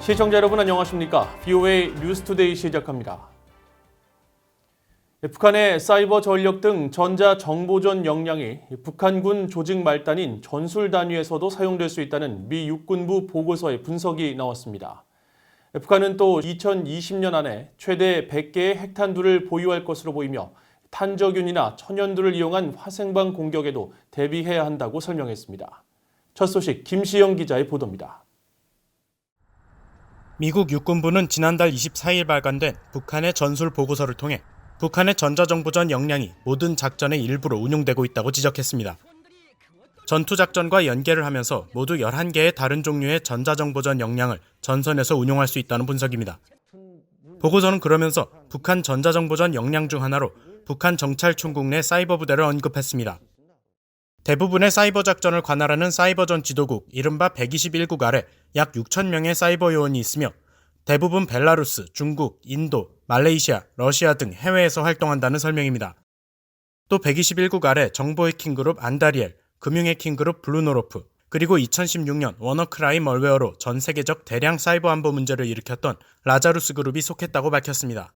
시청자 여러분 안녕하십니까? BOA 뉴스투데이 시작합니다. 북한의 사이버 전력 등 전자정보전 역량이 북한군 조직 말단인 전술 단위에서도 사용될 수 있다는 미 육군부 보고서의 분석이 나왔습니다. 북한은 또 2020년 안에 최대 100개의 핵탄두를 보유할 것으로 보이며 탄저균이나 천연두를 이용한 화생방 공격에도 대비해야 한다고 설명했습니다. 첫 소식 김시영 기자의 보도입니다. 미국 육군부는 지난달 24일 발간된 북한의 전술 보고서를 통해 북한의 전자정보전 역량이 모든 작전의 일부로 운용되고 있다고 지적했습니다. 전투작전과 연계를 하면서 모두 11개의 다른 종류의 전자정보전 역량을 전선에서 운용할 수 있다는 분석입니다. 보고서는 그러면서 북한 전자정보전 역량 중 하나로 북한 정찰총국 내 사이버 부대를 언급했습니다. 대부분의 사이버 작전을 관할하는 사이버전 지도국 이른바 121국 아래 약 6천 명의 사이버 요원이 있으며 대부분 벨라루스, 중국, 인도, 말레이시아, 러시아 등 해외에서 활동한다는 설명입니다. 또 121국 아래 정보 해킹 그룹 안다리엘, 금융 해킹 그룹 블루노로프, 그리고 2016년 워너크라이 멀웨어로 전 세계적 대량 사이버 안보 문제를 일으켰던 라자루스 그룹이 속했다고 밝혔습니다.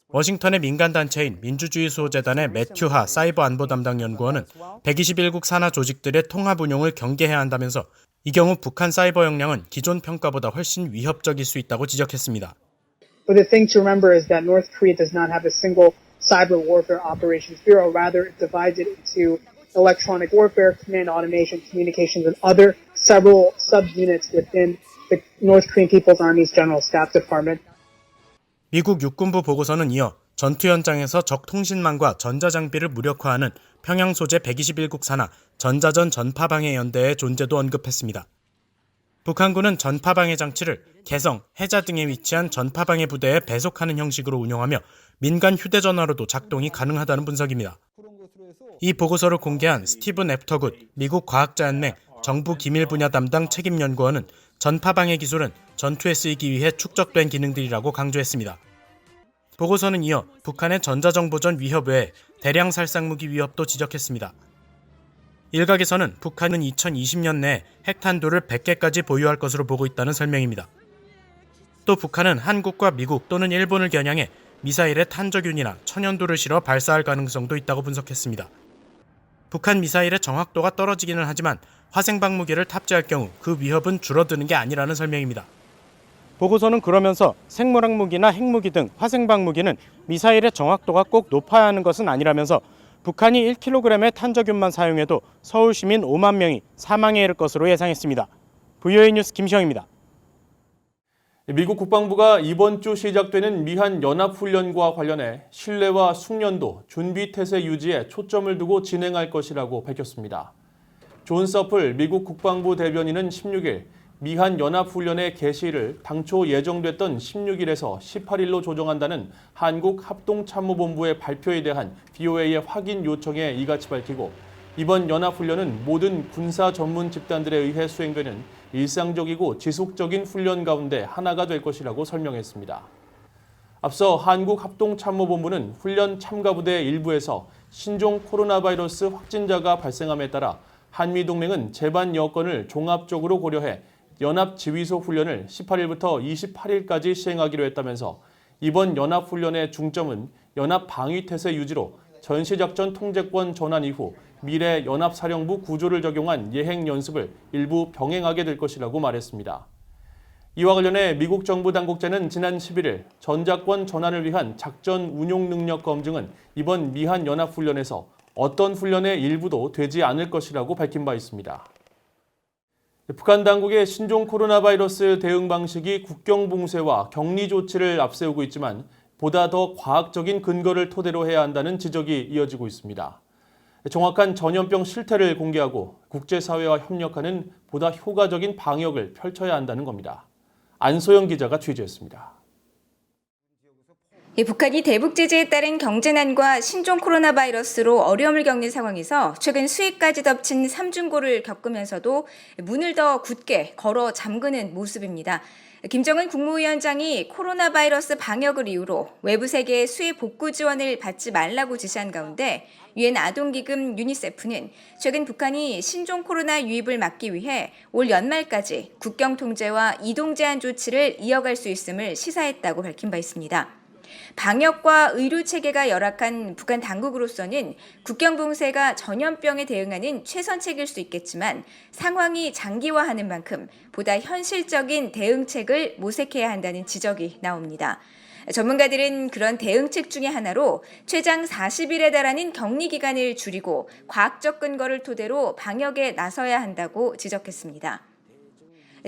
워싱턴의 민간단체인 민주주의수호재단의 매튜하 사이버 안보 담당 연구원은 121국 산하 조직들의 통합 운용을 경계해야 한다면서 이 경우 북한 사이버 역량은 기존 평가보다 훨씬 위협적일 수 있다고 지적했습니다. But the thing to remember is that North Korea does not have a single cyber warfare operations bureau. Rather, it divides it into electronic warfare, command automation, communications, and other several subunits within the North Korean People's Army's General Staff Department. 미국 육군부 보고서는 이어 전투 현장에서 적 통신망과 전자장비를 무력화하는 평양 소재 121국 산하 전자전 전파방해 연대의 존재도 언급했습니다. 북한군은 전파방해 장치를 개성, 해자 등에 위치한 전파방해 부대에 배속하는 형식으로 운영하며 민간 휴대전화로도 작동이 가능하다는 분석입니다. 이 보고서를 공개한 스티븐 애프터굿 미국 과학자연맹 정부 기밀 분야 담당 책임연구원은 전파방해 기술은 전투에 쓰이기 위해 축적된 기능들이라고 강조했습니다. 보고서는 이어 북한의 전자정보전 위협 외에 대량 살상무기 위협도 지적했습니다. 일각에서는 북한은 2020년 내에 핵탄두를 100개까지 보유할 것으로 보고 있다는 설명입니다. 또 북한은 한국과 미국 또는 일본을 겨냥해 미사일에 탄저균이나 천연두를 실어 발사할 가능성도 있다고 분석했습니다. 북한 미사일의 정확도가 떨어지기는 하지만 화생방 무기를 탑재할 경우 그 위협은 줄어드는 게 아니라는 설명입니다. 보고서는 그러면서 생물학 무기나 핵무기 등 화생방 무기는 미사일의 정확도가 꼭 높아야 하는 것은 아니라면서 북한이 1kg의 탄저균만 사용해도 서울 시민 5만 명이 사망에 이를 것으로 예상했습니다. BOA 뉴스 김시영입니다. 미국 국방부가 이번 주 시작되는 미한 연합훈련과 관련해 신뢰와 숙련도, 준비태세 유지에 초점을 두고 진행할 것이라고 밝혔습니다. 존 서플 미국 국방부 대변인은 16일 미한 연합훈련의 개시를 당초 예정됐던 16일에서 18일로 조정한다는 한국합동참모본부의 발표에 대한 BOA의 확인 요청에 이같이 밝히고 이번 연합훈련은 모든 군사 전문 집단들에 의해 수행되는 일상적이고 지속적인 훈련 가운데 하나가 될 것이라고 설명했습니다. 앞서 한국합동참모본부는 훈련 참가부대 일부에서 신종 코로나 바이러스 확진자가 발생함에 따라 한미동맹은 재반 여건을 종합적으로 고려해 연합지휘소 훈련을 18일부터 28일까지 시행하기로 했다면서 이번 연합훈련의 중점은 연합방위태세 유지로 전시작전 통제권 전환 이후 미래 연합사령부 구조를 적용한 예행 연습을 일부 병행하게 될 것이라고 말했습니다. 이와 관련해 미국 정부 당국자는 지난 11일 전자권 전환을 위한 작전 운용 능력 검증은 이번 미한 연합훈련에서 어떤 훈련의 일부도 되지 않을 것이라고 밝힌 바 있습니다. 북한 당국의 신종 코로나 바이러스 대응 방식이 국경 봉쇄와 격리 조치를 앞세우고 있지만 보다 더 과학적인 근거를 토대로 해야 한다는 지적이 이어지고 있습니다. 정확한 전염병 실태를 공개하고 국제사회와 협력하는 보다 효과적인 방역을 펼쳐야 한다는 겁니다. 안소영 기자가 취재했습니다. 북한이 대북 제재에 따른 경제난과 신종 코로나 바이러스로 어려움을 겪는 상황에서 최근 수입까지 덮친 삼중고를 겪으면서도 문을 더 굳게 걸어 잠그는 모습입니다. 김정은 국무위원장이 코로나 바이러스 방역을 이유로 외부 세계의 수혜 복구 지원을 받지 말라고 지시한 가운데 유엔 아동기금 유니세프는 최근 북한이 신종 코로나 유입을 막기 위해 올 연말까지 국경 통제와 이동 제한 조치를 이어갈 수 있음을 시사했다고 밝힌 바 있습니다. 방역과 의료 체계가 열악한 북한 당국으로서는 국경 봉쇄가 전염병에 대응하는 최선책일 수 있겠지만 상황이 장기화하는 만큼 보다 현실적인 대응책을 모색해야 한다는 지적이 나옵니다. 전문가들은 그런 대응책 중에 하나로 최장 40일에 달하는 격리 기간을 줄이고 과학적 근거를 토대로 방역에 나서야 한다고 지적했습니다.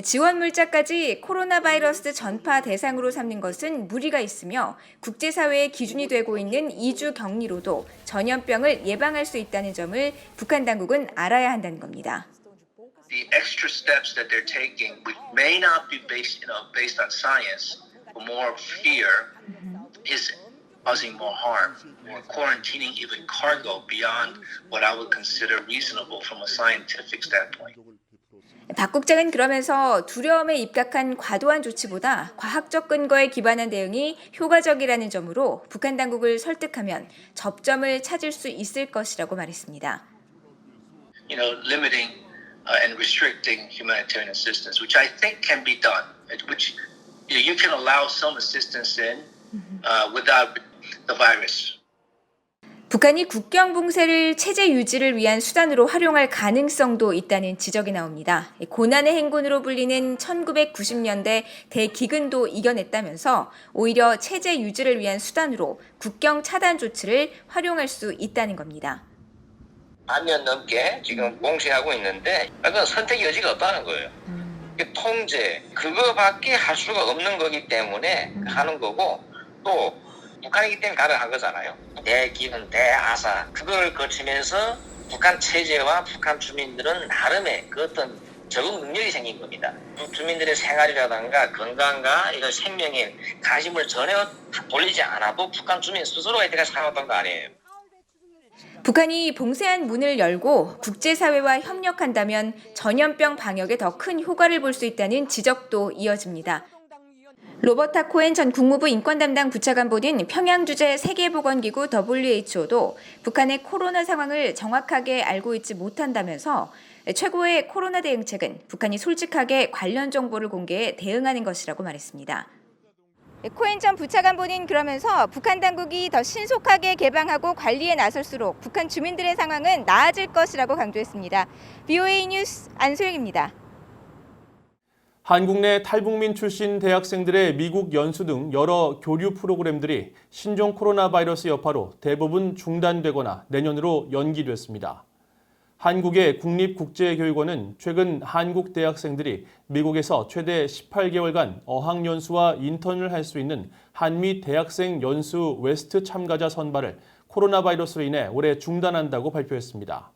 지원 물자까지 코로나 바이러스 전파 대상으로 삼는 것은 무리가 있으며 국제사회의 기준이 되고 있는 2주 격리로도 전염병을 예방할 수 있다는 점을 북한 당국은 알아야 한다는 겁니다. The extra steps that they're taking, which may not be based on science, but more of fear, is causing more harm. Or quarantining even cargo beyond what I would consider reasonable from a scientific standpoint. 박 국장은 그러면서 두려움에 입각한 과도한 조치보다 과학적 근거에 기반한 대응이 효과적이라는 점으로 북한 당국을 설득하면 접점을 찾을 수 있을 것이라고 말했습니다. Limiting and restricting humanitarian assistance, which I think can be done, which you can allow some assistance in without the virus. 북한이 국경 봉쇄를 체제 유지를 위한 수단으로 활용할 가능성도 있다는 지적이 나옵니다. 고난의 행군으로 불리는 1990년대 대기근도 이겨냈다면서 오히려 체제 유지를 위한 수단으로 국경 차단 조치를 활용할 수 있다는 겁니다. 반년 넘게 지금 봉쇄하고 있는데 그건 선택 여지가 없다는 거예요. 통제, 그거밖에 할 수가 없는 거기 때문에 하는 거고 또 북한이기 때문에 가능한 거잖아요. 대기근, 대하사 그걸 거치면서 북한 체제와 북한 주민들은 나름의 그 어떤 적응 능력이 생긴 겁니다. 주민들의 생활이라든가 건강과 이런 생명에 관심을 전혀 돌리지 않아도 북한 주민 스스로가 이때까지 살아왔던 거 아니에요. 북한이 봉쇄한 문을 열고 국제사회와 협력한다면 전염병 방역에 더 큰 효과를 볼 수 있다는 지적도 이어집니다. 로버타 코엔 전 국무부 인권 담당 부차관보는 평양 주재 세계보건기구 WHO도 북한의 코로나 상황을 정확하게 알고 있지 못한다면서 최고의 코로나 대응책은 북한이 솔직하게 관련 정보를 공개해 대응하는 것이라고 말했습니다. 코엔 전 부차관보는 그러면서 북한 당국이 더 신속하게 개방하고 관리에 나설수록 북한 주민들의 상황은 나아질 것이라고 강조했습니다. BOA 뉴스 안소영입니다. 한국 내 탈북민 출신 대학생들의 미국 연수 등 여러 교류 프로그램들이 신종 코로나 바이러스 여파로 대부분 중단되거나 내년으로 연기됐습니다. 한국의 국립국제교육원은 최근 한국 대학생들이 미국에서 최대 18개월간 어학연수와 인턴을 할 수 있는 한미 대학생 연수 웨스트 참가자 선발을 코로나 바이러스로 인해 올해 중단한다고 발표했습니다.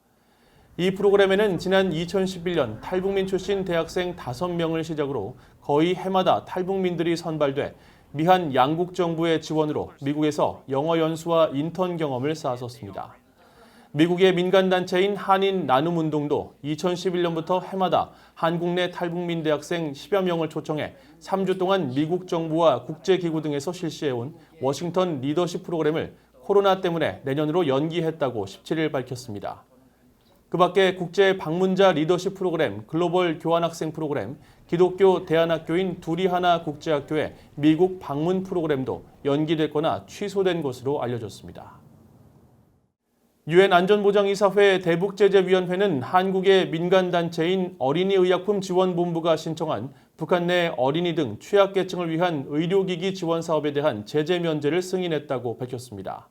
이 프로그램에는 지난 2011년 탈북민 출신 대학생 5명을 시작으로 거의 해마다 탈북민들이 선발돼 미한 양국 정부의 지원으로 미국에서 영어 연수와 인턴 경험을 쌓았었습니다. 미국의 민간단체인 한인 나눔운동도 2011년부터 해마다 한국 내 탈북민 대학생 10여 명을 초청해 3주 동안 미국 정부와 국제기구 등에서 실시해온 워싱턴 리더십 프로그램을 코로나 때문에 내년으로 연기했다고 17일 밝혔습니다. 그 밖에 국제 방문자 리더십 프로그램, 글로벌 교환학생 프로그램, 기독교 대안학교인 두리하나 국제학교의 미국 방문 프로그램도 연기됐거나 취소된 것으로 알려졌습니다. 유엔 안전보장이사회 대북제재위원회는 한국의 민간단체인 어린이의약품지원본부가 신청한 북한 내 어린이 등 취약계층을 위한 의료기기 지원 사업에 대한 제재 면제를 승인했다고 밝혔습니다.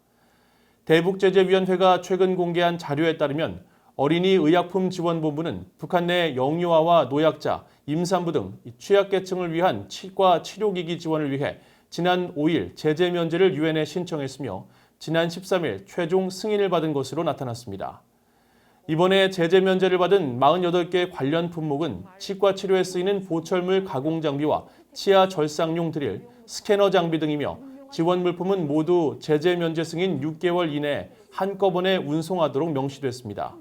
대북제재위원회가 최근 공개한 자료에 따르면 어린이의약품지원본부는 북한 내 영유아와 노약자, 임산부 등 취약계층을 위한 치과 치료기기 지원을 위해 지난 5일 제재 면제를 유엔에 신청했으며 지난 13일 최종 승인을 받은 것으로 나타났습니다. 이번에 제재 면제를 받은 48개 관련 품목은 치과 치료에 쓰이는 보철물 가공 장비와 치아 절상용 드릴, 스캐너 장비 등이며 지원 물품은 모두 제재 면제 승인 6개월 이내에 한꺼번에 운송하도록 명시됐습니다.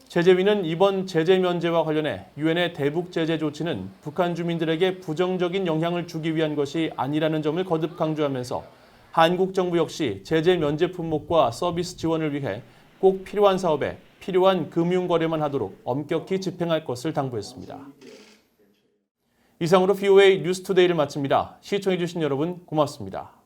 제재위는 이번 제재 면제와 관련해 유엔의 대북 제재 조치는 북한 주민들에게 부정적인 영향을 주기 위한 것이 아니라는 점을 거듭 강조하면서 한국 정부 역시 제재 면제 품목과 서비스 지원을 위해 꼭 필요한 사업에 필요한 금융 거래만 하도록 엄격히 집행할 것을 당부했습니다. 이상으로 VOA 뉴스투데이를 마칩니다. 시청해주신 여러분 고맙습니다.